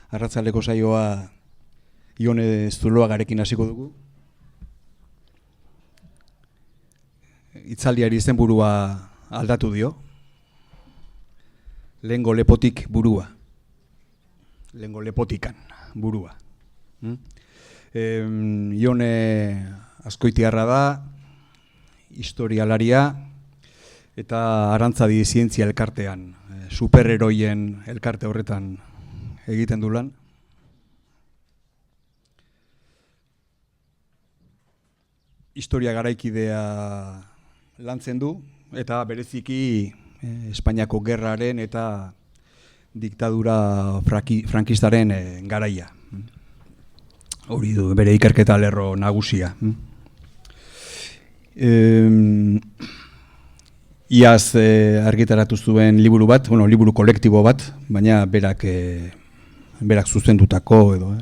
Arratsaldeko saioa Ione Zuloagarekin hasiko dugu. Hitzaldiari izenburua aldatu dio. Lehengo lepotik burua. Lehengo lepotikan burua. Ione Azkoitiarra da, historialaria eta Arantzadi zientzia elkartean, superheroien elkarte horretan egiten du lan. Historia garaikidea lantzen du eta bereziki Espainiako gerraren eta diktadura frankistaren garaia. Hori du bere ikerketa lerro nagusia. Iaz argitaratu zuen liburu bat, liburu kolektibo bat, baina berak zuzendutako edo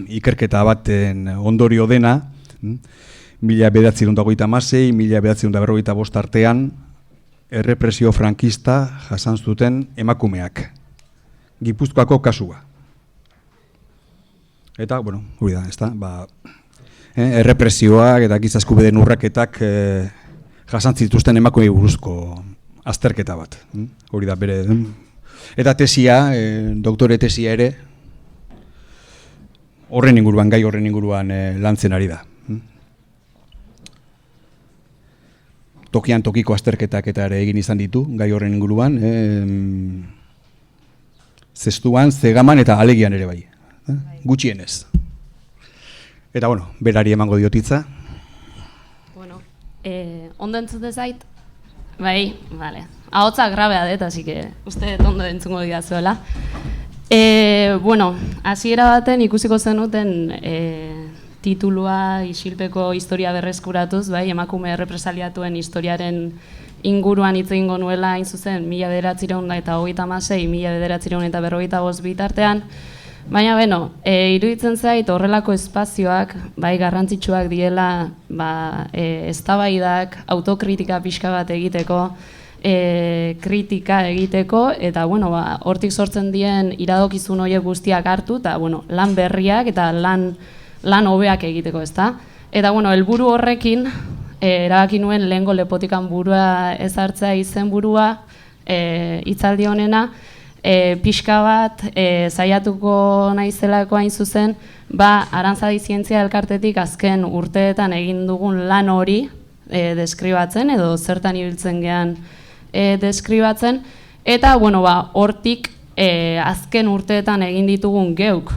ikerketa baten ondorio dena, 1926, 1945 artean errepresio frankista jasan zuten emakumeak, Gipuzkoako kasua. Eta, hori da, ezta, errepresioak eta giza eskubideen urraketak jasan zituzten emakumei buruzko azterketa bat. Hori da bere. Eta tesia, doktore tesia ere, gai horren inguruan lantzen ari da. Tokian tokiko azterketak eta ere egin izan ditu, gai horren inguruan, zestuan, zegaman eta alegian ere bai. Gutxienez. Eta, berari emango diotitza. Ondo entzute zait? Bai, bale. Ahotza grabea dut, así que uste ondo entzungo didazuela. Hasiera baten ikusiko zenuten titulua isilpeko historia berreskuratuz, bai, emakume errepresaliatuen historiaren inguruan hitz egingo nuela hain zuzen 1936, 1945 bitartean. Baina, iruditzen zait horrelako espazioak, bai, garrantzitsuak diela, eztabaidak, autokritika pixka bat egiteko, kritika egiteko, eta, hortik sortzen dien iradokizun horiek guztiak hartu, eta, lan berriak eta lan hobeak egiteko, ezta? Eta, helburu horrekin, erabaki nuen lehengo lepotikan burua ezartzea izenburua, hitzaldi honena, pixka bat saiatuko naizelako hain zuzen, Arantzadi zientzia elkartetik azken urteetan egin dugun lan hori deskribatzen, edo zertan ibiltzen gean deskribatzen, eta hortik azken urteetan egin ditugun geuk,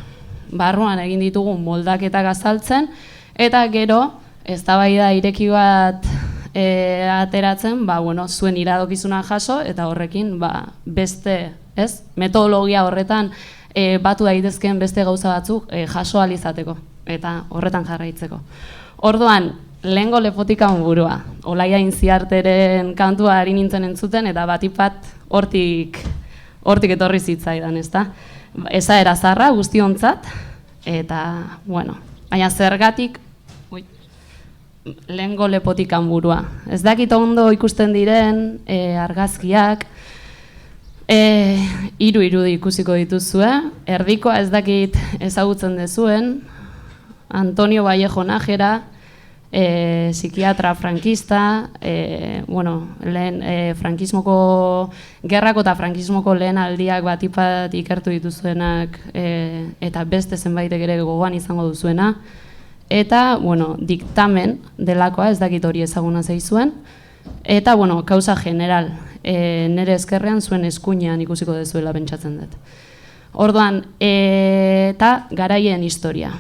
barruan egin ditugun moldaketak azaltzen, eta gero eztabaida ireki bat ateratzen, zuen iradokizuna jaso, eta horrekin beste, metodologia horretan batu daitezkeen beste gauza batzuk jaso ahal izateko, eta horretan jarraitzeko. Orduan, lehengo lepotikan burua, Olaia Intziarteren kantua ari nintzen entzuten, eta batipat hortik etorri zitzaidan, ezta? Esaera zarra guztiontzat, eta, baina zergatik lehengo lepotikan burua. Ez dakit ondo ikusten diren argazkiak, hiru irudi ikusiko dituzue, erdikoa ez dakit ezagutzen dezuen, Antonio Vallejo Nájera, psikiatra frankista, lehen frankismoko, gerrako eta frankismoko lehen aldiak batipat ikertu dituzuenak, eta beste zenbaitek ere gogoan izango duzuena, eta, diktamen delakoa, ez dakit hori ezaguna zaizuen, eta, kausa general, nire ezkerrean zuen eskuinean ikusiko dezuela pentsatzen dut. Orduan, eta garaien historia,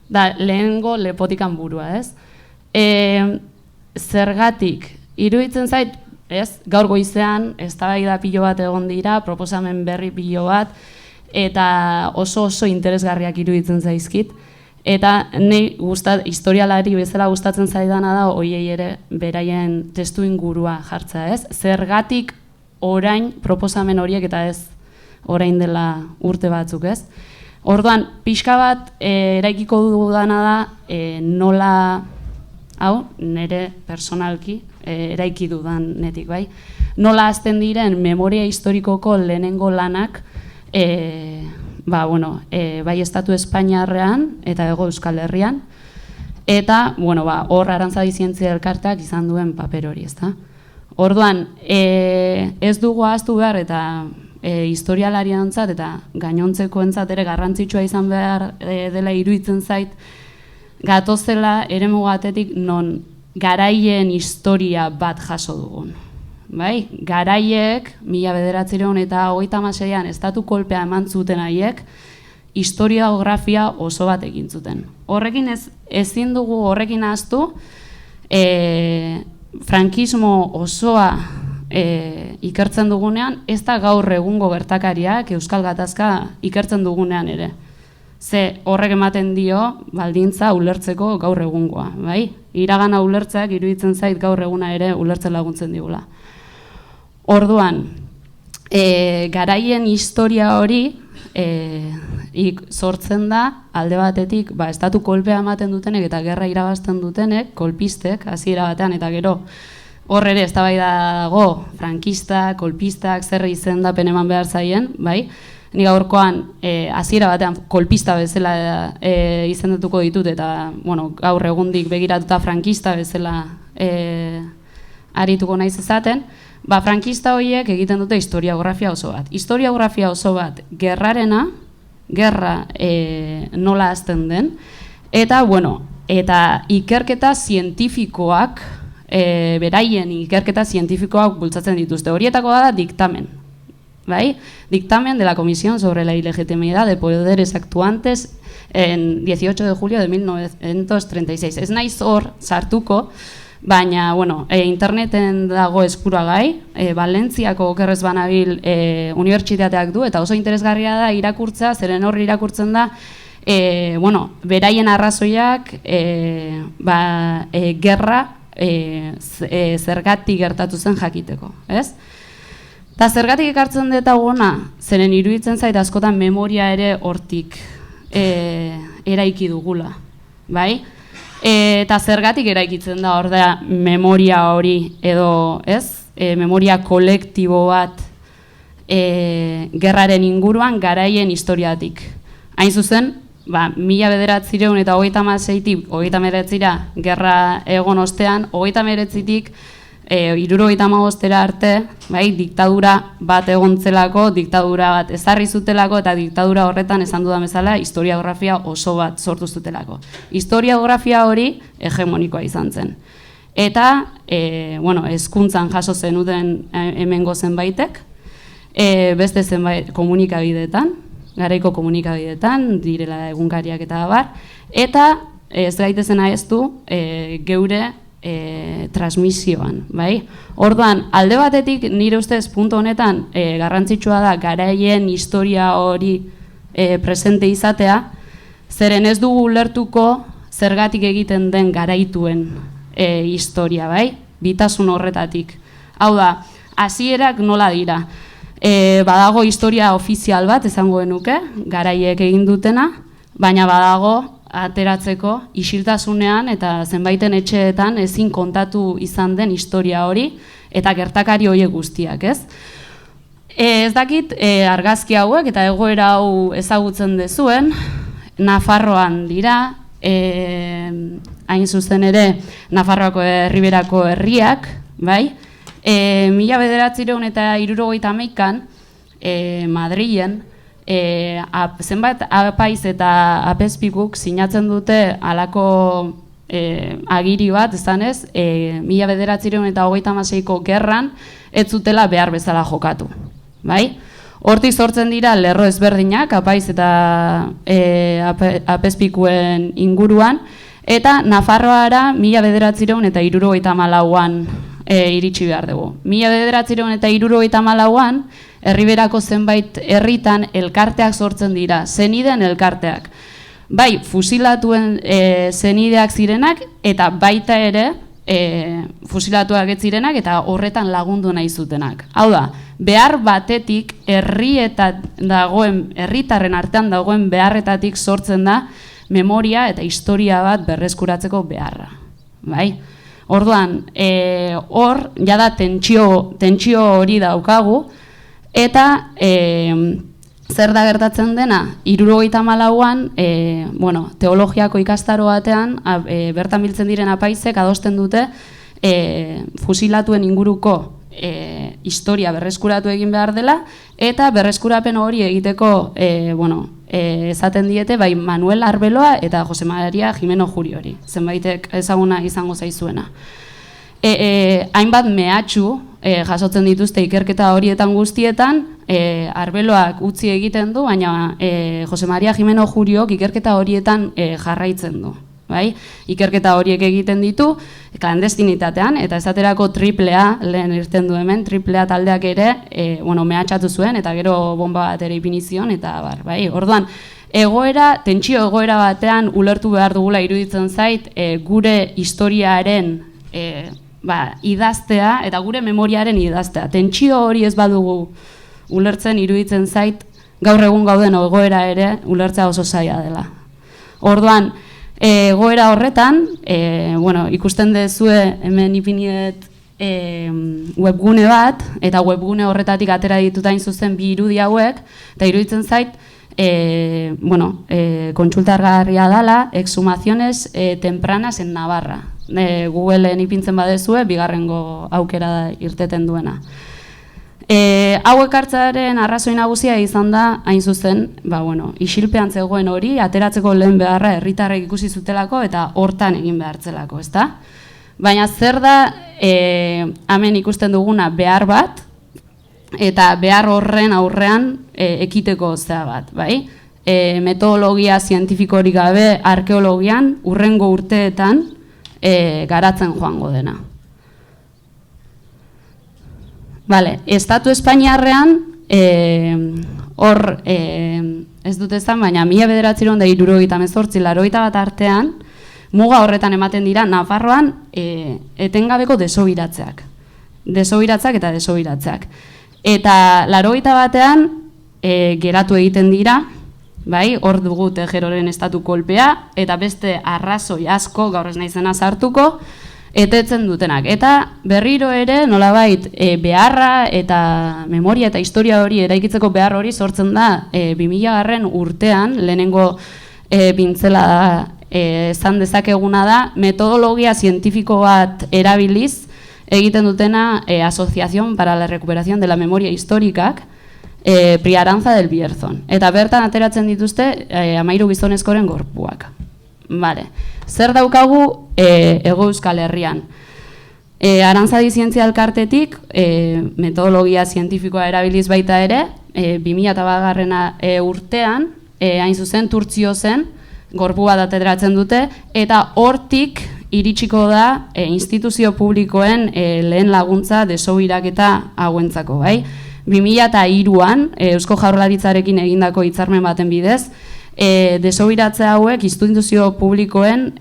da lehengo lepotikan burua, ez? Zergatik, iruditzen zait, ez? Gaur goizean, eztabaida pilo bat egon dira, proposamen berri pilo bat, eta oso interesgarriak iruditzen zaizkit. Eta nahi historialari bezala gustatzen zaidana da hoiei ere beraien testu ingurua jartza, ez? Zergatik orain proposamen horiek eta ez orain dela urte batzuk, ez? Orduan, pixka bat eraikiko dudana da nola, nire personalki eraiki dudan netik, bai? Nola azten diren memoria historikoko lehenengo lanak bai estatu Espainiarrean eta Hego Euskal Herrian, eta hor Arantzadi Zientzia Elkarteak izan duen paper hori, ezta? Orduan, ez dugu ahaztu behar eta historialariantzat eta gainontzekoentzat ere garrantzitsua izan behar dela iruditzen zait, gatozela eremu batetik non garaien historia bat jaso dugun. Bai? Garaiek, 1936an estatu kolpea eman zuten haiek, historiografia oso bat egin zuten. Horrekin ezin dugu horrekin ahaztu, frankismo osoa ikertzen dugunean, ez da gaur egungo gertakariak Euskal Gatazka ikertzen dugunean ere. Ze horrek ematen dio baldintza ulertzeko gaur egungoa, bai? Iragana ulertzeak iruditzen zait gaur eguna ere ulertzen laguntzen digula. Orduan, garaien historia hori sortzen da alde batetik, estatu kolpea ematen dutenek eta gerra irabazten dutenek, kolpistek, hasiera batean eta gero hor ere eztabaida dago, frankistak, kolpistak, zer izendapen eman behar zaien, bai? Ni gaurkoan hasiera batean kolpista bezala izendatuko ditut eta gaur egundik begiratuta frankista bezala arituko naiz esaten, frankista horiek egiten dute historiografia oso bat. Historiografia oso bat gerrarena, gerra nola hasten den, eta ikerketa zientifikoak, beraien ikerketa zientifikoak bultzatzen dituzte. Horietako da diktamen. ¿Bai? Dictamen de la Comisión sobre la Ilegitimidad de Poderes Actuantes en 18 de julio de 1936. Ez naiz hor sartuko, baina, interneten dago eskuragai, Valentziako okerrez banabil unibertsitateak du, eta oso interesgarria da irakurtza, zeren horri irakurtzen da, beraien arrazoiak gerra zergatik gertatu zen jakiteko, ez? Eta zergatik ekartzen dut hona, zeren iruditzen zait askotan memoria ere hortik eraiki dugula, bai? Eta zergatik eraikitzen da hor da memoria hori edo, ez? Memoria kolektibo bat gerraren inguruan garaien historiatik. Hain zuzen, 1936tik 39ra gerra egon ostean, 39tik 75 arte, bai, diktadura bat egontzelako, diktadura bat ezarri zutelako eta diktadura horretan esan dudan bezala historiografia oso bat sortu zutelako. Historiografia hori hegemonikoa izan zen. Eta, hezkuntzan jaso zenuten hemengo zenbaitek, beste zenbait komunikabideetan, garaiko komunikabideetan, direla egunkariak eta abar, eta ez gaitezen ahaztu geure transmisioan, bai? Orduan, alde batetik nire ustez puntu honetan garrantzitsua da garaien historia hori presente izatea, zeren ez dugu ulertuko zergatik egiten den garaituen historia, bai? Bitasun horretatik. Hau da, hasierak nola dira? Badago historia ofizial bat, esango genuke, garaiek egin dutena, baina badago ateratzeko isiltasunean eta zenbaiten etxeetan ezin kontatu izan den historia hori eta gertakari horiek guztiak, ez? Ez dakit argazki hauek eta egoera hau ezagutzen dezuen, Nafarroan dira, hain zuzen ere Nafarroako Erriberako herriak, bai? 1971an Madrilen zenbat apaiz eta apezpikuk sinatzen dute halako agiri bat, esanez, 1936ko gerran ez zutela behar bezala jokatu, bai? Hortik sortzen dira lerro ezberdinak apaiz eta apezpikuen inguruan, eta Nafarroara 1974an iritsi behar dugu. 1974an Erriberako zenbait herritan elkarteak sortzen dira, zenideen elkarteak. Bai, fusilatuen zenideak zirenak eta baita ere fusilatuak ez zirenak eta horretan lagundu nahi zutenak. Hau da, behar batetik herritarren artean dagoen beharretatik sortzen da memoria eta historia bat berreskuratzeko beharra. Bai? Orduan, hor jada tentsio hori daukagu, eta zer da gertatzen dena, 74an, bueno, teologiako ikastaro batean, bertan biltzen diren apaizek adosten dute fusilatuen inguruko historia berreskuratu egin behar dela, eta berreskurapen hori egiteko, bueno, esaten diete, bai Manuel Arbeloa eta Jose Maria Jimeno Juriori, zenbaitek ezaguna izango zaizuena. Hainbat mehatxu jasotzen dituzte ikerketa horietan guztietan, Arbeloak utzi egiten du, baina Jose Maria Jimeno Juriok ikerketa horietan jarraitzen du. Bai? Ikerketa horiek egiten ditu, klandestinitatean, eta esaterako AAA, lehen irten du hemen, AAA taldeak ere, bueno, mehatxatu zuen, eta gero bomba bat ere ipinizion, eta bar, bai? Orduan, tentsio egoera batean ulertu behar dugula iruditzen zait, gure historiaren idaztea, eta gure memoriaren idaztea. Tentsio hori ez badugu ulertzen iruditzen zait, gaur egun gauden egoera ere ulertzea oso zaila dela. Orduan, egoera horretan, bueno, ikusten dezue hemen ipiniet webgune bat, eta webgune horretatik atera ditutain zuzen bi irudi hauek, eta iruditzen zait, bueno, kontsultargarria dela, exhumaciones tempranas en Navarra. Googleen ipintzen badezue, bigarrengo aukera irteten duena. Hauek hartzaren arrazoi nagusia izan da, hain zuzen, bueno, isilpean zegoen hori, ateratzeko lehen beharra herritarrek ikusi zutelako eta hortan egin behartzelako, ezta? Baina zer da, hemen ikusten duguna behar bat, eta behar horren aurrean ekiteko zea bat, bai? Metodologia zientifikorik gabe arkeologian hurrengo urteetan garatzen joango dena. Vale, Estatu Espainiarrean, hor, ez dut ezan, baina 1978 bat artean, muga horretan ematen dira, Nafarroan etengabeko desobiratzeak. Desobiratzeak eta desobiratzeak. Eta 80 batean geratu egiten dira, bai, hor dugu Tejeroren estatu kolpea, eta beste arrazoi asko, gaur ez naizena sartuko, etetzen dutenak. Eta berriro ere, nolabait, beharra eta memoria eta historia hori eraikitzeko behar hori sortzen da 2000 urtean, lehenengo pintzela da, esan dezakeguna da, metodologia zientifiko bat erabiliz, egiten dutena Asociación para la Recuperación de la Memoria Históricak, Priaranza del Bierzon. Eta bertan ateratzen dituzte 13 gizonezkoren gorpuak. Vale. Zer daukagu Hego Euskal Herrian? Arantzadi Zientzia Elkartetik metodologia zientifikoa erabiliz baita ere, 2001 urtean, hain zuzen, Turtzio zen, gorpu bat ateratzen dute, eta hortik iritsiko da instituzio publikoen lehen laguntza desobiraketa hauentzako, bai? 2003an, Eusko Jaurlaritzarekin egindako hitzarmen baten bidez, desobiratze hauek instituzio publikoen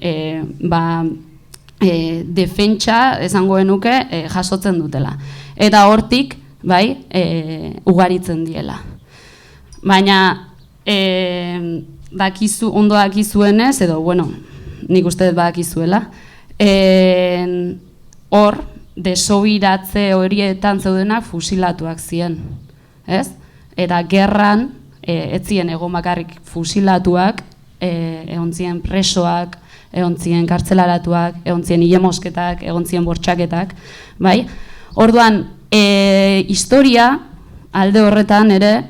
defentsa esango genuke jasotzen dutela. Eta hortik, bai, ugaritzen diela. Baina, ondo dakizuenez, edo, bueno, nik uste badakizuela, hor, desobiratze horietan zeudenak fusilatuak ziren, ez? Eta gerran, ez ziren egon bakarrik fusilatuak, egon ziren presoak, egon ziren kartzelaratuak, egon ziren hilemosketak, egon ziren bortxaketak, bai? Orduan, historia alde horretan ere,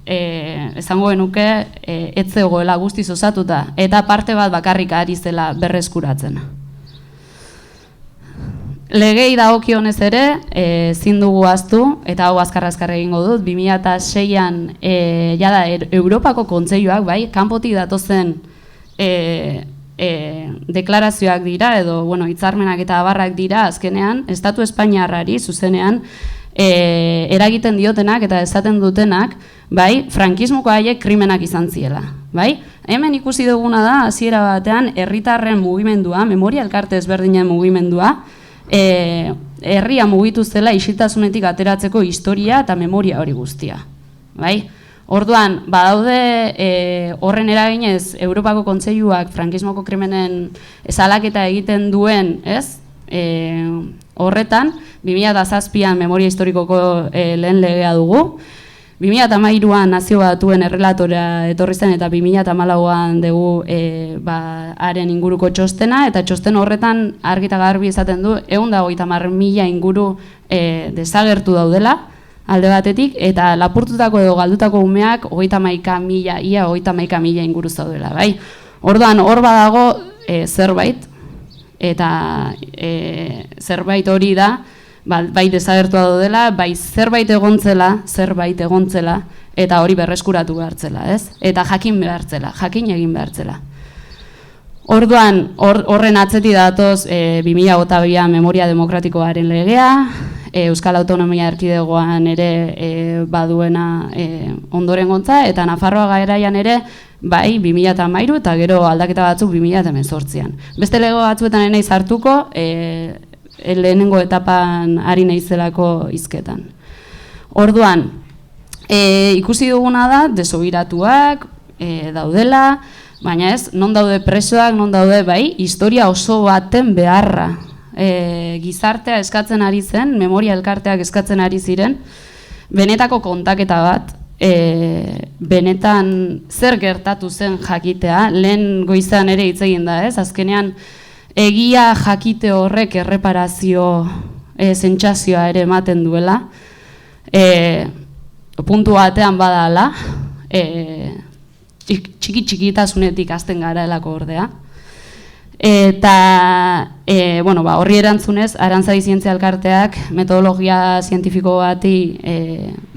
esango genuke, ez zegoela guztiz osatuta, eta parte bat bakarrik ari zela berreskuratzen. Legei dagokionez ere, ezin dugu ahaztu, eta hau azkar egingo dut, 2006an jada Europako Kontseiluak, bai, kanpotik datozen deklarazioak dira, edo, bueno, hitzarmenak eta abarrak dira, azkenean, Estatu Espainiarrari zuzenean eragiten diotenak eta esaten dutenak, bai, frankismoko haiek krimenak izan ziela, bai? Hemen ikusi duguna da, hasiera batean, herritarren mugimendua, memoria elkarte ezberdinen mugimendua, herria mugitu zela isiltasunetik ateratzeko historia eta memoria hori guztia, bai? Orduan, badaude horren eraginez Europako Kontseiluak frankismoko krimenen salaketa egiten duen, ez? Horretan, 2007an memoria historikoko lehen legea dugu, 2013an Nazio Batuen errelatora etorri zen eta 2014an dugu haren inguruko txostena, eta txosten horretan argi eta garbi esaten du 130.000 inguru desagertu daudela alde batetik, eta lapurtutako edo galdutako umeak 31.000 inguru zaudela, bai? Orduan hor badago zerbait, eta zerbait hori da, bai desagertua daudela, bai zerbait egontzela, eta hori berreskuratu behartzela, ez? Eta jakin egin behartzela. Orduan, horren atzeti datoz 2022an Memoria Demokratikoaren legea, Euskal Autonomia Erkidegoan ere baduena ondorengontza, eta Nafarroa garaian ere bai 2013 eta gero aldaketa batzuk 2018an. Beste lego batzuetan enaiz hartuko, lehenengo etapan ari naizelako hizketan. Orduan, ikusi duguna da, desobiratuak daudela, baina ez, non daude presoak, non daude bai, historia oso baten beharra. Gizartea eskatzen ari zen, memoria elkarteak eskatzen ari ziren, benetako kontaketa bat, benetan zer gertatu zen jakitea, lehen goizan ere hitz egin da, ez? Azkenean, egia jakite horrek erreparazio sentsazioa ere ematen duela, puntu batean badala, txikitasunetik hasten garaelako ordea. Eta horri erantzunez, Arantzadi Zientzia Elkarteak metodologia zientifiko bati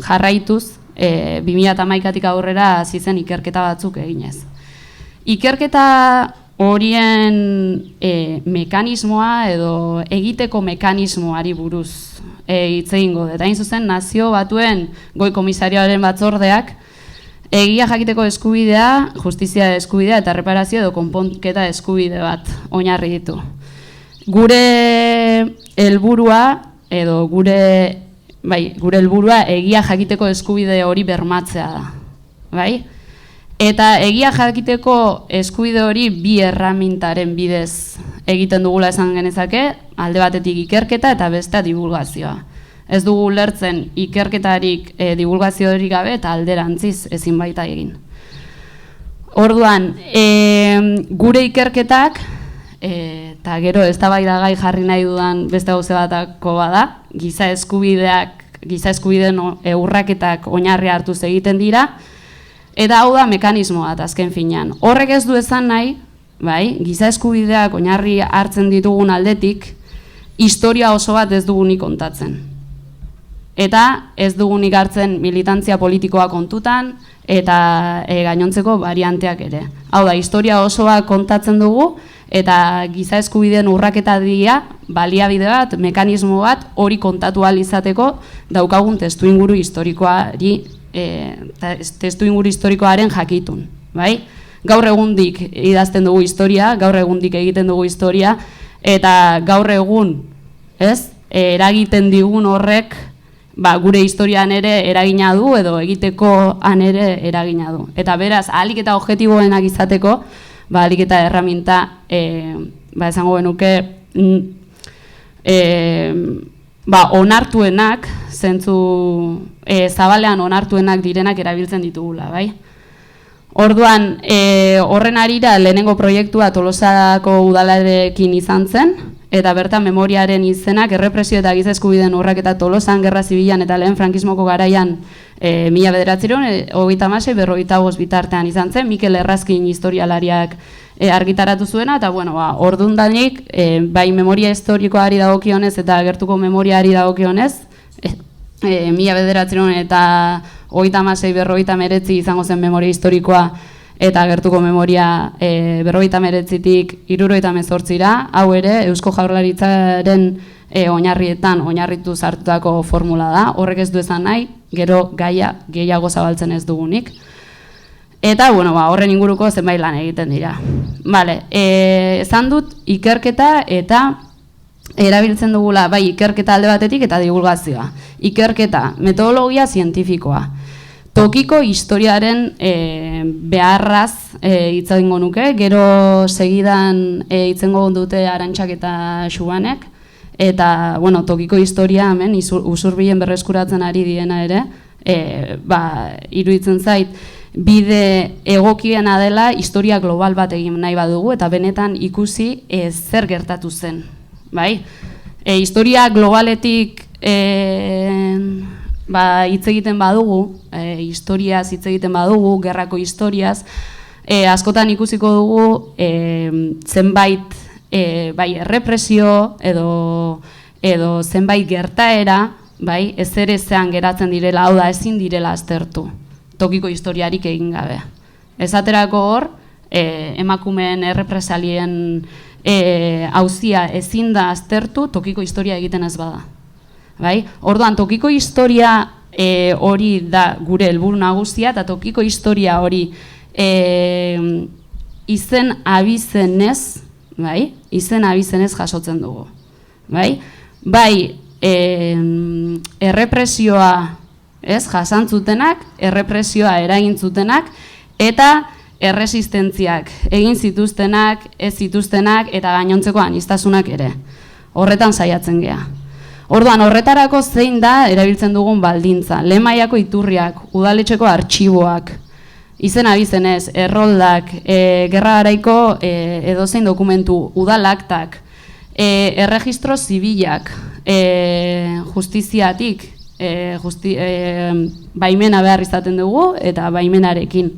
jarraituz, 2011tik aurrera hasi zen ikerketa batzuk eginez. Ikerketa horien mekanismoa edo egiteko mekanismoari buruz hitz egingo dut. Hain zuzen, Nazio Batuen Goi Komisarioaren batzordeak egia jakiteko eskubidea, justizia eskubidea eta reparazio edo konponketa eskubide bat oinarri ditu. Gure helburua edo gure helburua egia jakiteko eskubide hori bermatzea da, bai? Eta egia jakiteko eskubide hori bi erramintaren bidez egiten dugula esan genezake, alde batetik ikerketa eta bestea divulgazioa. Ez dugu ulertzen ikerketarik divulgaziorik gabe eta alderantziz ezin baita egin. Orduan, gure ikerketak, eta gero eztabaidagai jarri nahi dudan beste gauze batako bada, giza eskubideen urraketak oinarri hartuz egiten dira, eta hau da mekanismo bat azken finean. Horrek ez du esan nahi, bai, giza eskubideak oinarri hartzen ditugun aldetik, historia oso bat ez dugunik kontatzen. Eta ez dugunik hartzen militantzia politikoa kontutan, eta gainontzeko varianteak ere. Hau da, historia osoa kontatzen dugu, eta giza eskubideen urraketa dira, baliabide bat, mekanismo bat, hori kontatu ahal izateko daukagun testuinguru historikoaren jakitun. Bai? Gaur egundik idazten dugu historia, gaur egundik egiten dugu historia, eta gaur egun, eragiten digun horrek, gure historian ere eragina du edo egiteko han ere eragina du. Eta beraz, ahalik eta objektiboenak izateko, ahalik eta erraminta, esango benuke, onartuenak, zentzu zabalean onartuenak direnak erabiltzen ditugula, bai? Orduan, horren arira lehenengo proiektua Tolosako udalarekin izan zen, eta bertan memoriaren izenak errepresio eta giza eskubideen urraketa Tolosan, Gerra Zibilan eta lehen frankismoko garaian 1936-45 bitartean izan zen, Mikel Errazkin historialariak argitaratu zuena, eta ordundanik, bai memoria historikoari dagokionez eta gertuko memoriari dagokionez, 1936-49 izango zen memoria historikoa, eta gertuko memoria 59tik 78ra, hau ere Eusko Jaurlaritzaren oinarrietan oinarritu sartutako formula da. Horrek ez du esan nahi, gero gaia gehiago zabaltzen ez dugunik. Eta horren inguruko zenbait lan egiten dira. Esan dut ikerketa eta erabiltzen dugula bai ikerketa alde batetik eta divulgazioa. Ikerketa, metodologia zientifikoa. Tokiko historiaren beharraz hitz egingo nuke, gero segidan hitz egingo dute Arantxak eta Xuanek, eta tokiko historia hemen usurbilen berreskuratzen ari diena ere, iruditzen zait, bide egokiena dela historia global bat egin nahi badugu, eta benetan ikusi zer gertatu zen. Bai? Historia globaletik hitz egiten badugu, historiaz hitz egiten badugu, gerrako historiaz, askotan ikusiko dugu zenbait bai errepresio edo zenbait gertaera, bai, ezerezean geratzen direla, hau da ezin direla aztertu, tokiko historiarik egin gabe. Esaterako hor, emakumeen errepresalien auzia ezin da aztertu tokiko historia egiten ez bada. Bai? Orduan, tokiko historia hori da gure helburu nagusia, eta tokiko historia hori izen abizenez, bai? Izen abizenez jasotzen dugu. Bai? Bai, errepresioa jasantzutenak, errepresioa eragintzutenak, eta erresistentziak egin zituztenak, ez zituztenak, eta gainontzeko aniztasunak ere. Horretan saiatzen gea. Orduan, horretarako zein da erabiltzen dugun baldintza. Lehen mailako iturriak, udaletxeko artxiboak, izen abizenez, erroldak, gerra garaiko edozein dokumentu, udalaktak, erregistro zibilak, justiziatik, baimena behar izaten dugu eta baimenarekin.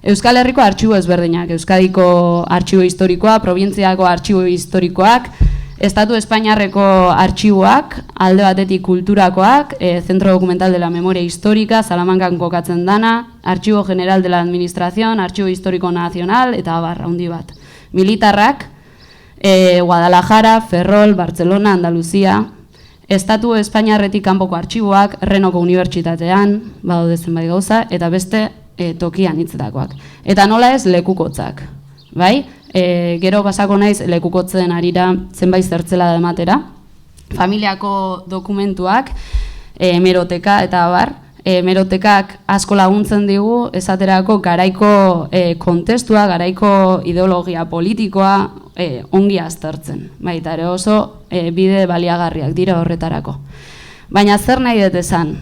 Euskal Herriko artxibo ezberdinak, Euskadiko artxibo historikoa, probintziako artxibo historikoak, Estatu Espainiarreko artxiboak, alde batetik kulturakoak, Centro Documental de la Memoria Histórica, Salamancan kokatzen dana, Archivo General de la Administración, Archivo Histórico Nacional, eta abar, handi bat. Militarrak, Guadalajara, Ferrol, Barcelona, Andaluzia, Estatu Espainiarretik kanpoko artxiboak, Renoko Unibertsitatean, badaude zenbait gauza, eta beste tokian hitzetakoak. Eta nola ez lekukotzak, bai? Gero pasako naiz lekukotzen arira zenbait zertzela da ematera. Familiako dokumentuak, hemeroteka eta abar, hemerotekak asko laguntzen digu esaterako garaiko kontestua, garaiko ideologia politikoa ongi aztertzen. Baita ere oso bide baliagarriak dira horretarako. Baina zer nahi dut esan?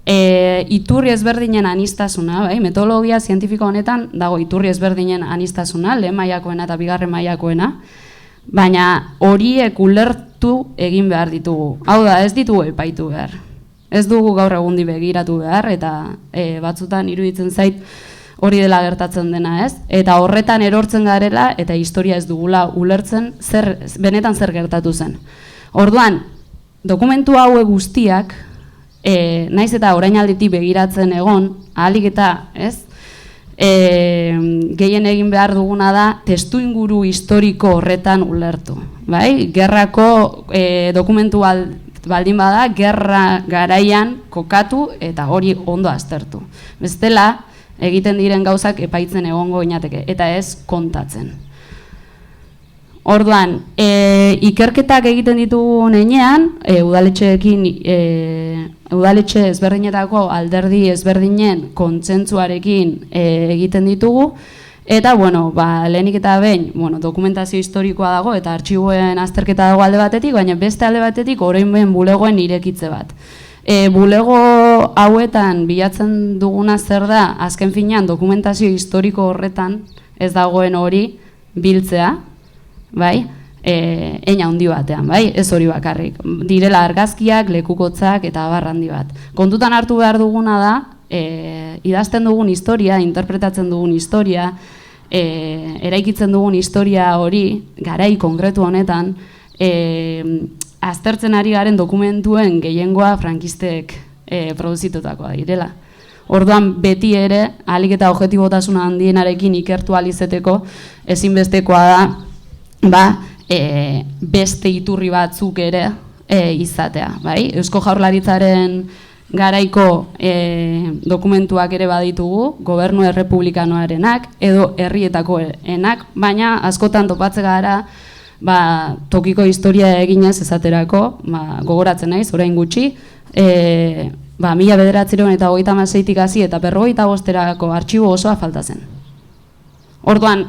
Iturri ezberdinen aniztasuna, bai? Metodologia zientifiko honetan dago iturri ezberdinen aniztasuna, lehen mailakoena eta bigarren mailakoena, baina horiek ulertu egin behar ditugu. Hau da, ez ditugu epaitu behar. Ez dugu gaur egundi begiratu behar, eta batzutan iruditzen zait hori dela gertatzen dena, ez? Eta horretan erortzen garela, eta historia ez dugula ulertzen benetan zer gertatu zen. Orduan, dokumentu hauek guztiak, naiz eta orainalditik begiratzen egon, ahalik eta, ez? Gehien egin behar duguna da testuinguru historiko horretan ulertu, bai? Gerrako dokumentu baldin bada, gerra garaian kokatu eta hori ondo aztertu. Bestela, egiten diren gauzak epaitzen egongo inateke, eta ez kontatzen. Orduan, ikerketak egiten ditugu nenean, udaletxe ezberdinetako alderdi ezberdinen kontsentsuarekin egiten ditugu, eta, lehenik eta behin, dokumentazio historikoa dago eta artxiboen azterketa dago alde batetik, baina beste alde batetik orain behin bulegoen irekitze bat. Bulego hauetan bilatzen duguna zer da, azken finean dokumentazio historiko horretan ez dagoen hori biltzea, bai, eina handi batean, bai, ez hori bakarrik. Direla argazkiak, lekukotzak eta abar handi bat. Kontutan hartu behar duguna da, idazten dugun historia, interpretatzen dugun historia, eraikitzen dugun historia hori, garai konkretu honetan, aztertzen ari garen dokumentuen gehiengoa frankistek produzitutakoa direla. Orduan beti ere, ahalik eta objetibotasuna handienarekin ikertu ahal izeteko, ezinbestekoa da, beste iturri batzuk ere izatea. Bai? Eusko Jaurlaritzaren garaiko dokumentuak ere baditugu, gobernu errepublikanoarenak edo herrietakoenak, baina askotan topatze gara tokiko historia eginez esaterako, gogoratzen naiz, orain gutxi, 1936tik hasi eta 55erako artxibo osoa falta zen. Orduan,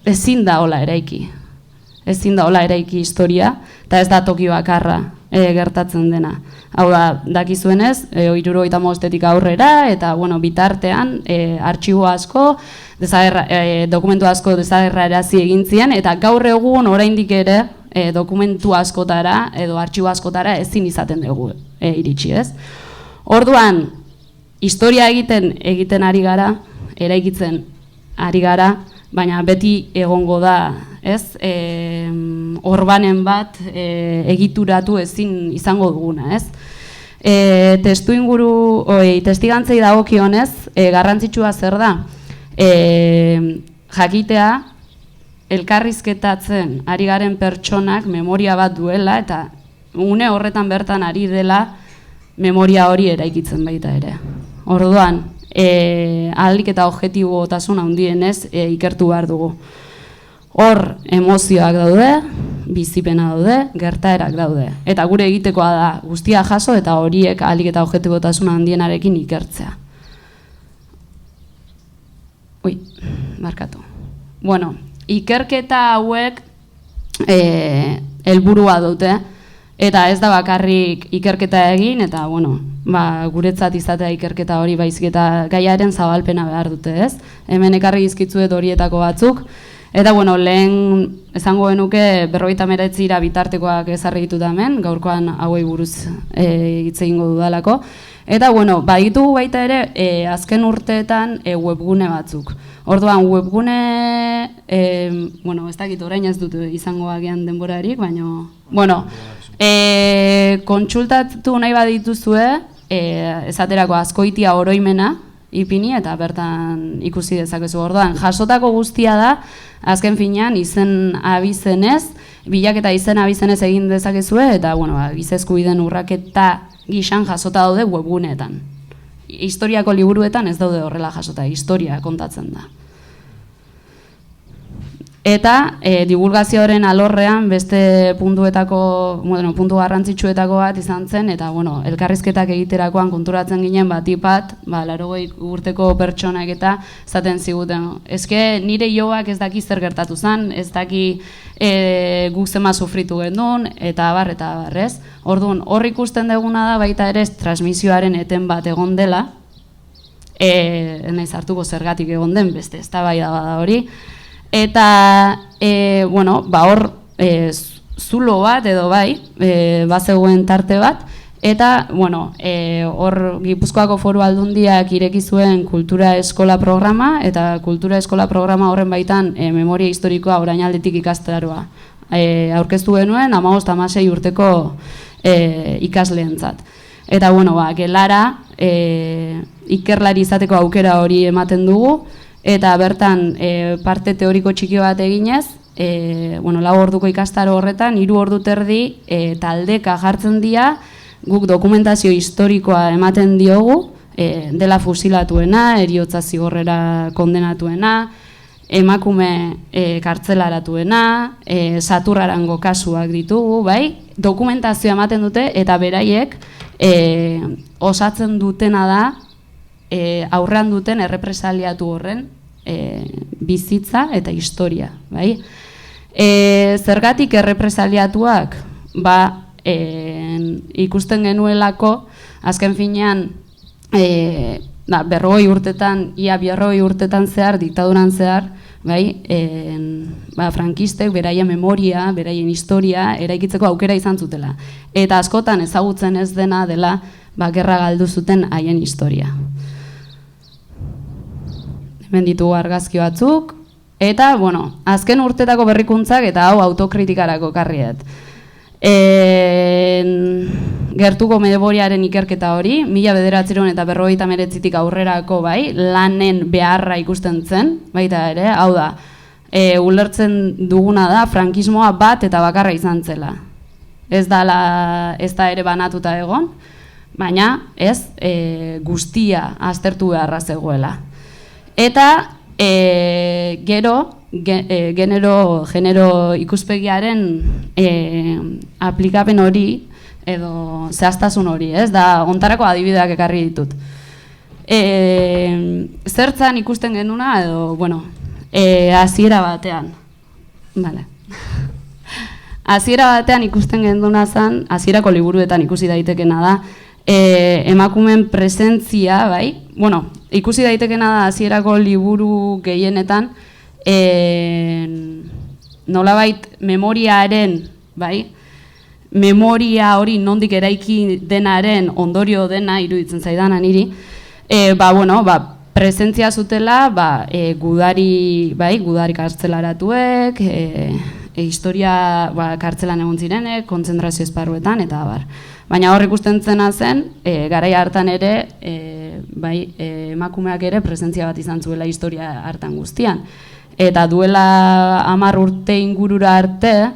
ezin da hola eraiki. Ezin da hola eraiki historia, eta ez da toki bakarra. gertatzen dena. Hau da, dakizuenez, 75etik aurrera, eta bitartean artxibo asko, dokumentu asko desagerrarazi egin ziren, eta gaur egun oraindik ere dokumentu askotara edo artxibo askotara ezin izaten dugu iritsi, ez? Orduan, historia egiten ari gara, eraikitzen ari gara, baina beti egongo da, ez? Orbanen bat egituratu ezin izango duguna, ez? Testigantzei dagokionez, garrantzitsua zer da? Jakitea, elkarrizketatzen ari garen pertsonak memoria bat duela, eta une horretan bertan ari dela memoria hori eraikitzen baita ere. Orduan, ahalik eta objektibotasun handienez ikertu behar dugu. Hor emozioak daude, bizipena daude, gertaerak daude. Eta gure egitekoa da guztia jaso eta horiek ahalik eta objektibotasun handienarekin ikertzea. Bueno, ikerketa hauek helburua dute, eta ez da bakarrik ikerketa egin, eta guretzat izatea ikerketa hori baizik eta gaiaren zabalpena behar dute, ez? Hemen ekarri dizkitzuet horietako batzuk, eta lehen esango genuke 59 bitartekoak ezarri ditut hemen, gaurkoan hauei buruz hitz egingo dudalako. Eta baditugu baita ere azken urteetan webgune batzuk. Orduan webgune, ez dakit orain ez dut izango agian denborarik, baina kontsultatu nahi badituzue, esaterako Azkoitia oroimena ipini eta bertan ikusi dezakezu. Orduan jasotako guztia da azken finean izen abizenez, bilaketa izen abizenez egin dezakezue, eta giza eskubideen urraketa gixan jasota daude webguneetan. Historiako liburuetan ez daude horrela jasota, historia kontatzen da. Eta divulgazioaren alorrean beste puntu garrantzitsuetako bat izan zen, eta elkarrizketak egiterakoan konturatzen ginen batipat, 80 urteko pertsonak eta zaten ziguten. Eske nire joak ez daki zer gertatu zen, ez daki guk zema sufritu gendun, eta abar, ez? Orduan, hor ikusten duguna da baita ere transmisioaren eten bat egon dela, naiz hartuko zergatik egon den, beste eztabaida bada hori, eta hor zulo bat edo bazegoen tarte bat, eta hor Gipuzkoako Foru Aldundiak ireki zuen kultura eskola programa, eta kultura eskola programa horren baitan memoria historikoa orainaldetik ikastaroa aurkeztu genuen 15-16 urteko ikasleentzat. Eta gelara ikerlari izateko aukera hori ematen dugu, eta bertan parte teoriko txiki bat eginez, 4 orduko ikastaro horretan, 3 ordu terdi taldeka jartzen dira, guk dokumentazio historikoa ematen diogu, dela fusilatuena, heriotza zigorrera kondenatuena, emakume kartzelaratuena, Saturrarango kasuak ditugu, dokumentazioa ematen dute, eta beraiek osatzen dutena da aurrean duten errepresaliatu horren bizitza eta historia. Zergatik errepresaliatuak? Ikusten genuelako, azken finean, 40 urtetan, ia 40 urtetan zehar, diktaduran zehar, frankistek beraien memoria, beraien historia eraikitzeko aukera izan zutela. Eta askotan ezagutzen ez dena dela gerra galdu zuten haien historia. Hemen ditugu argazki batzuk, eta, azken urtetako berrikuntzak eta hau autokritikarako karriet. Gertuko memoriaren ikerketa hori, 1959tik aurrerako lanen beharra ikusten zen, baita ere, hau da, ulertzen duguna da, frankismoa bat eta bakarra izan zela. Ez da ere banatuta egon, baina ez guztia aztertu beharra zegoela. Eta genero ikuspegiaren aplikapen hori edo zehaztasun hori, ez da ontarako adibideak ekarri ditut. Zertzan ikusten genuna edo, hasiera batean. hasiera batean ikusten genduna zen, hasierako liburuetan ikusi daitekena da, emakumeen presentzia, bai? Bueno, ikusi daitekena da hasierako liburu gehienetan, nolabait memoriaren, bai? Memoria hori nondik eraiki denaren ondorio dena iruditzen zaidana niri, presentzia zutela, gudari kartzelaratuek, historia kartzelan egon zirenek, kontzentrazio esparruetan, eta abar. Baina hor ikusten zena zen, garai hartan ere, emakumeak ere presentzia bat izan zuela historia hartan guztian. Eta duela 10 urte ingurura arte,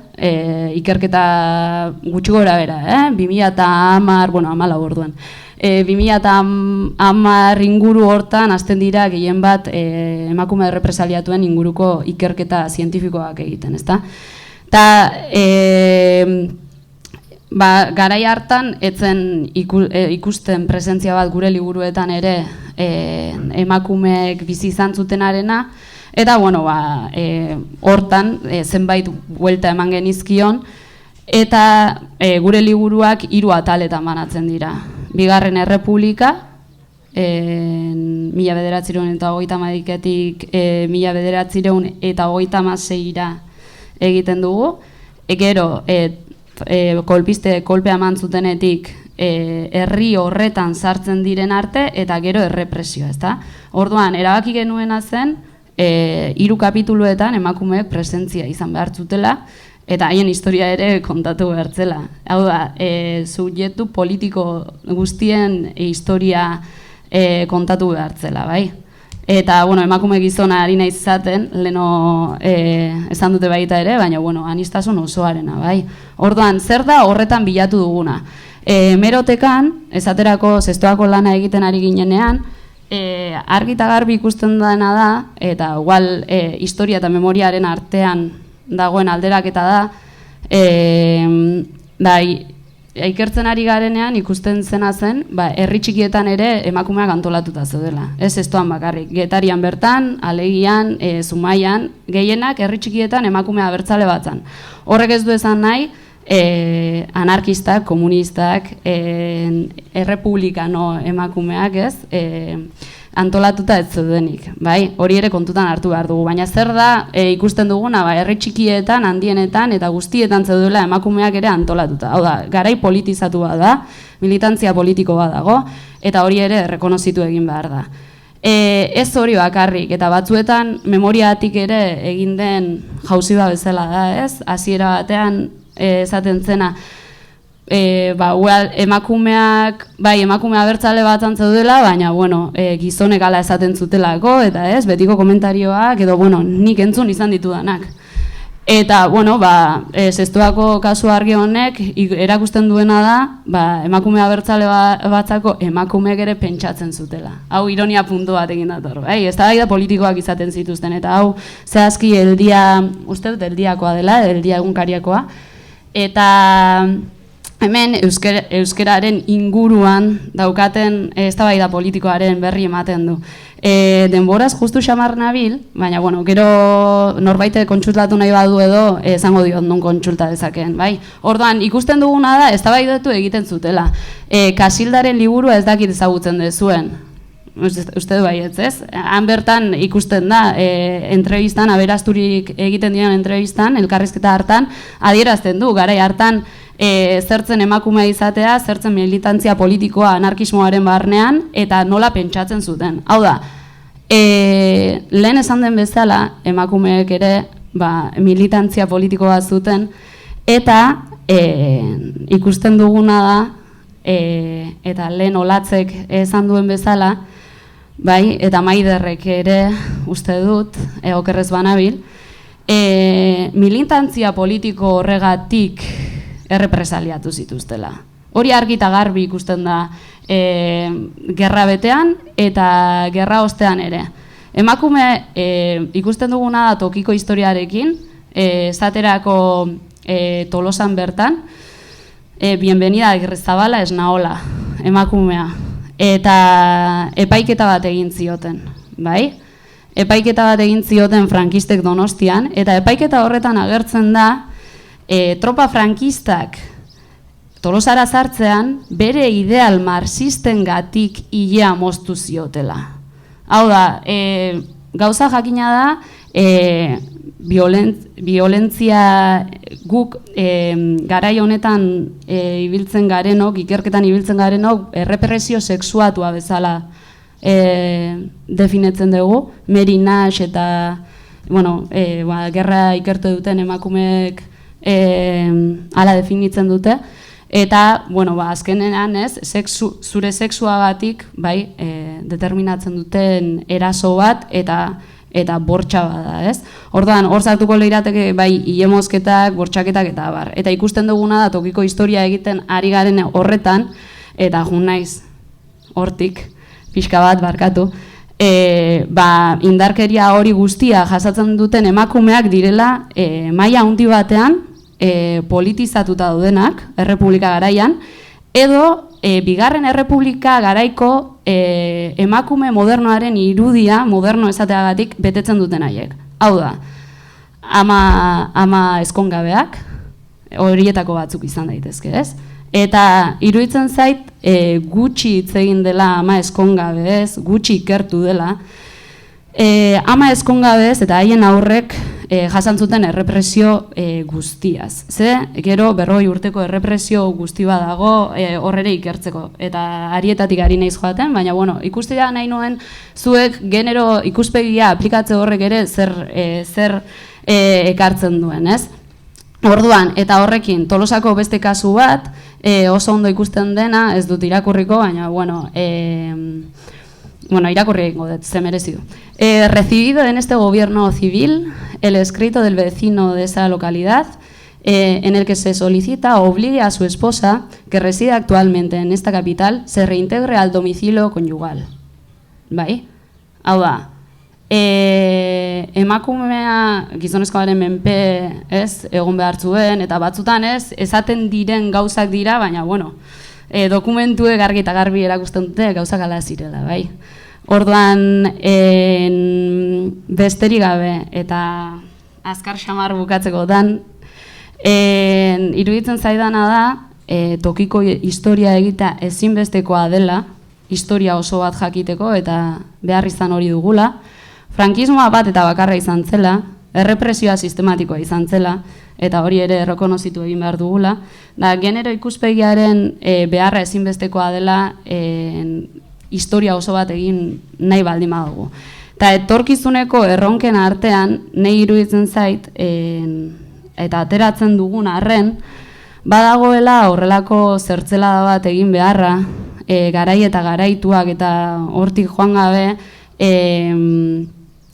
ikerketa gutxi gora bera, 2010, 14 orduan. 2010 inguru hortan hasten dira gehien bat emakume errepresaliatuen inguruko ikerketa zientifikoak egiten, ezta? Eta garai hartan etzen ikusten presentzia bat gure liburuetan ere emakumeek bizi izan zutenarena, eta hortan zenbait buelta eman genizkion, eta gure liburuak 3 ataletan banatzen dira. Bigarren Errepublika, 1930etik 1936 egiten dugu, gero kolpea eman zutenetik herri horretan sartzen diren arte, eta gero errepresioa, ezta? Orduan, erabaki genuena zen, 3 kapituluetan emakumeek presentzia izan behar zutela, eta haien historia ere kontatu behartzela. Hau da, subjektu politiko guztien historia kontatu behartzela, bai? Eta, emakume gizona ari naiz izaten, leno esan dute baita ere, baina, anistasun osoarena, bai? Orduan, zer da horretan bilatu duguna? Hemerotekan, esaterako zestoako lana egiten ari ginenean, argi eta garbi ikusten dena da, eta igual historia eta memoriaren artean dagoen alderaketa da, ikertzen ari garenean ikusten zena zen, herri txikietan ere emakumeak antolatuta zeudela. Ez estoan bakarrik, Getarian bertan, Alegian, Zumaian, gehienak herri txikietan emakumea abertzale batzan. Horrek ez du esan nahi, anarkistak, komunistak, errepublikano emakumeak, ez? Antolatuta ez zeudenik, bai? Hori ere kontutan hartu behar dugu, baina zer da ikusten duguna, herri txikietan, handienetan eta guztietan zeudela emakumeak ere antolatuta. Hau da, garai politizatu bat da, militantzia politiko bat dago, eta hori ere errekonozitu egin behar da. Ez hori bakarrik, eta batzuetan memoriatik ere egin den jauzi bat bezala da, ez? Hasiera batean esaten zena, emakume abertzale bat antzaudela, baina, gizonek ala esaten zutelako, eta ez, betiko komentarioak, edo, nik entzun izan ditudanak. Eta, zestoako kasu argi honek, erakusten duena da, emakume abertzale batzako emakumeek ere pentsatzen zutela. Hau ironia puntu bat egin dator, ez da politikoak izaten zituzten, eta hau zehazki uste dut eldiakoa dela, eldia egunkariakoa, eta hemen euskeraren inguruan daukaten eztabaida politikoaren berri ematen du. Denboraz justu xamar nabil, baina gero norbaite kontsultatu nahi badu edo esango diot non kontsulta dezakeen, bai? Orduan ikusten duguna da eztabaidatu egiten zutela. Kasildaren liburua ez dakit ezagutzen dezuen. Uste du baietz, ez? Han bertan ikusten da, entrevistan, aberasturik egiten diren entrevistan, elkarrizketa hartan, adierazten du, garai hartan zertzen emakumea izatea, zertzen militantzia politikoa anarkismoaren barnean, eta nola pentsatzen zuten. Hau da, lehen esan den bezala, emakumeek ere militantzia politikoa zuten, eta ikusten duguna da, eta lehen olatzek esan duen bezala, bai, eta Maiderrek ere uste dut, okerrez banabil, militantzia politiko horregatik errepresaliatu zituztela. Hori argi eta garbi ikusten da gerra betean eta gerra ostean ere. Emakume ikusten duguna da tokiko historiarekin, esaterako Tolosan bertan, bienvenida Agirrezabala Esnaola, emakumea. Eta epaiketa bat egin zioten, bai? Epaiketa bat egin zioten frankistek Donostian, eta epaiketa horretan agertzen da tropa frankistak Tolosara sartzean, bere ideal marxistengatik ilea moztu ziotela. Hau da, gauza jakina da, violentzia guk garai honetan ibiltzen garenok, ikerketan ibiltzen garenok, errepresio sexuatua bezala definitzen dugu, Mary Nash eta gerra ikertu duten emakumeek hala definitzen dute, eta azkenean zure sexuagatik determinatzen duten eraso bat eta bortxa bada, ez? Orduan, hor sartuko lirateke ilemozketak, bortxaketak eta abar. Eta ikusten duguna da tokiko historia egiten ari garen horretan, eta jun naiz hortik, pixka bat barkatu, indarkeria hori guztia jasatzen duten emakumeak direla maila handi batean politizatuta daudenak, errepublika garaian, edo bigarren errepublika garaiko emakume modernoaren irudia, moderno esateagatik, betetzen duten haiek. Hau da, ama ezkongabeak, horietako batzuk izan daitezke, ez? Eta iruditzen zait, gutxi hitz egin dela ama ezkongabez, gutxi ikertu dela, ama ezkongabez eta haien aurrek jasantzuten errepresio guztiaz. Ze, gero 40 urteko errepresio guzti bat dago horrere ikertzeko. Eta arietatik ari naiz joaten, baina ikustea nahi nuen zuek genero ikuspegia aplikatze horrek ere zer ekartzen duen, ez? Orduan, eta horrekin, Tolosako beste kasu bat, oso ondo ikusten dena, ez dut irakurriko, baina, irakurri egingo dut, ze merezi du. Recibido en este gobierno civil el escrito del vecino de esa localidad en el que se solicita obligue a su esposa, que reside actualmente en esta capital, se reintegre al domicilio conyugal. Bai? Hau da, emakumea gizonezkoaren menpe egon behar zuen, eta batzutan esaten diren gauzak dira, baina, dokumentuek argi eta garbi erakusten dute gauzak ala zirela, bai? Orduan, besterik gabe, eta azkar xamar bukatzeko dan, iruditzen zaidana da, tokiko historia egita ezinbestekoa dela, historia oso bat jakiteko, eta behar izan hori dugula, frankismoa bat eta bakarra izan zela, errepresioa sistematikoa izan zela, eta hori ere errekonozitu egin behar dugula, da genero ikuspegiaren beharra ezinbestekoa dela historia oso bat egin nahi baldin badugu. Eta etorkizuneko erronken artean, nahi iruditzen zait, eta ateratzen dugun arren, badagoela horrelako zertzelada bat egin beharra, garai eta garaituak eta hortik joan gabe,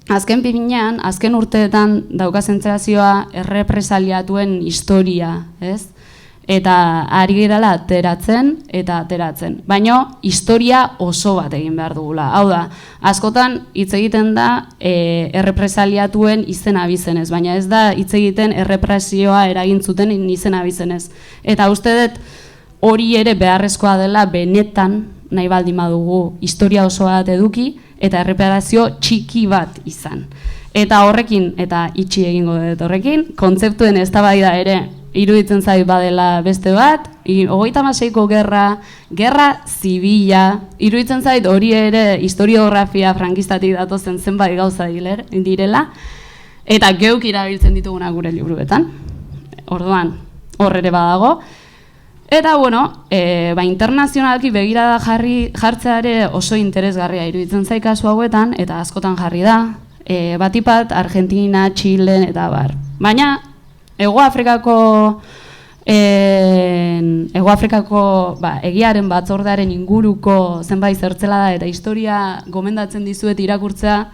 azken pinean, azken urteetan dauka zentrazioa errepresaliatuen historia, ez? Eta ari girala ateratzen eta ateratzen. Baina historia oso bat egin behar dugula. Hau da, askotan hitz egiten da errepresaliatuen izen abizenez, baina ez da hitz egiten errepresioa eragintzuten izen abizenez. Eta uste dut hori ere beharrezkoa dela benetan nahi baldin badugu historia oso bat eduki eta erreparazio txiki bat izan. Eta horrekin, eta itxi egingo dut horrekin, kontzeptuen eztabaida ere iruditzen zait badela beste bat, 36ko gerra zibila, iruditzen zait hori ere historiografia frankistatik datozen zenbait gauza direla, eta geuk irabiltzen dituguna gure liburuetan. Orduan, hor ere badago. Eta, internazionalki begirada jartzeare oso interesgarria iruditzen zait kasu hauetan, eta askotan jarri da, batipat Argentina, Txilen eta bar. Baina, Hego Afrikako egiaren batzordearen inguruko zenbait zertzelada eta historia gomendatzen dizuet irakurtzea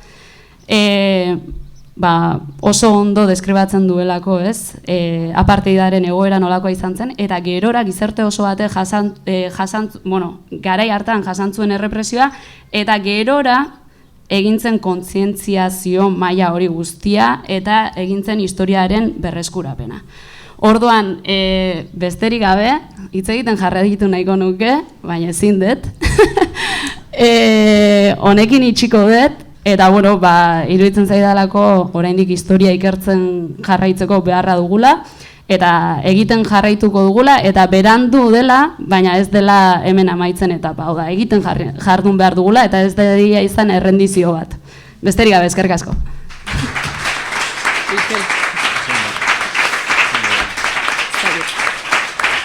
oso ondo deskribatzen duelako, ez? Apartheidaren egoera nolakoa izan zen, eta gerora gizarte oso bate garai hartan jasantzuen errepresioa, eta gerora egintzen kontzientziazio maila hori guztia eta egintzen historiaren berreskurapena. Orduan, besterik gabe, hitz egiten jarraitu nahiko nuke, baina ezin dut. Honekin itxiko dut, eta iruditzen zaidalako oraindik historia ikertzen jarraitzeko beharra dugula, eta egiten jarraituko dugula, eta berandu dela, baina ez dela hemen amaitzen etapa. Hau da, egiten jardun behar dugula, eta ez dira izan errendizio bat. Besterik gabe, eskerrik asko.